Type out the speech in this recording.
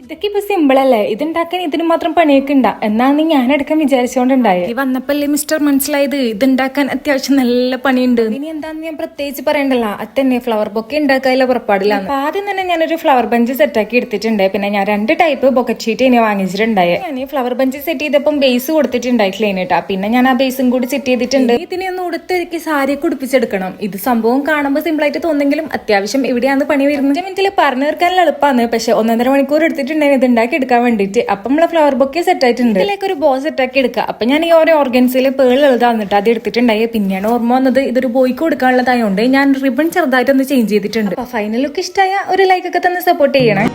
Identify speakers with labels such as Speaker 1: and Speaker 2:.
Speaker 1: ഇതൊക്കെ ഇപ്പൊ സിമ്പിൾ അല്ലേ? ഇതുണ്ടാക്കാൻ ഇതിന് മാത്രം പണിയൊക്കെ ഉണ്ടാ എന്നാണ് ഞാൻ എടുക്കാൻ വിചാരിച്ചോണ്ടുണ്ടായത്. വന്നപ്പല്ലേ മിസ്റ്റർ മനസ്സിലായത് ഇതുണ്ടാക്കാൻ അത്യാവശ്യം നല്ല പണിയുണ്ട്. ഇനി എന്താന്ന് ഞാൻ പ്രത്യേകിച്ച് പറയണ്ടല്ലോ, അത്തന്നെ ഫ്ലവർ ബൊക്കെ ഉണ്ടാക്കാനുള്ള പുറപ്പാടില്ല. ആദ്യം തന്നെ ഞാനൊരു ഫ്ലവർ ബഞ്ച് സെറ്റാക്കി എടുത്തിട്ടുണ്ട്. പിന്നെ ഞാൻ 2 ടൈപ്പ് ബൊക്കറ്റ് ഷീറ്റ് ഇനി വാങ്ങിച്ചിട്ടുണ്ടായി. ഞാൻ ഈ ഫ്ലവർ ബഞ്ച് സെറ്റ് ചെയ്തപ്പം ബേസ് കൊടുത്തിട്ടുണ്ടായിട്ടില്ല കേട്ടാ. പിന്നെ ഞാൻ ആ ബേസും കൂടി സെറ്റ് ചെയ്തിട്ടുണ്ട്. ഇതിനെ ഒന്ന് ഉടുത്തൊരുക്കി സാരി കുടിപ്പിച്ചെടുക്കണം. ഇത് സംഭവം കാണുമ്പോൾ സിമ്പിൾ ആയിട്ട് തോന്നെങ്കിലും അത്യാവശ്യം ഇവിടെയാണ് പണി വരുന്നത്. 5 മിനിറ്റിൽ പറഞ്ഞു തീർക്കാനുള്ള എളുപ്പമാണ്. പക്ഷെ 1.5 മണിക്കൂർ എടുത്തിട്ടുണ്ടായിരുന്നു ഇത് ഉണ്ടാക്കി എടുക്കാൻ വേണ്ടിട്ട്. അപ്പം നമ്മളെ ഫ്ലവർ ബൊക്കെ സെറ്റ് ആയിട്ടുണ്ട്. ഇതിലേക്ക് ഒരു ബോ സെറ്റ് ആക്കി എടുക്കുക. അപ്പൊ ഞാൻ ഈ ഓരോ ഓർഗൻസിൽ പേൾ എഴുതാന്നിട്ട് അത് എടുത്തിട്ടുണ്ടായി. പിന്നെയാണ് ഓർമ്മ വന്നത് ഇതൊരു ബോയ്ക്ക് കൊടുക്കാനുള്ളതായോണ്ട് ഞാൻ റിബൺ ചെറുതായിട്ടൊന്ന് ചേഞ്ച് ചെയ്തിട്ടുണ്ട്. അപ്പൊ ഫൈനൽ ലുക്ക് ഇഷ്ടമായ ഒരു ലൈക്ക് ഒക്കെ തന്നെ സപ്പോർട്ട് ചെയ്യണേ.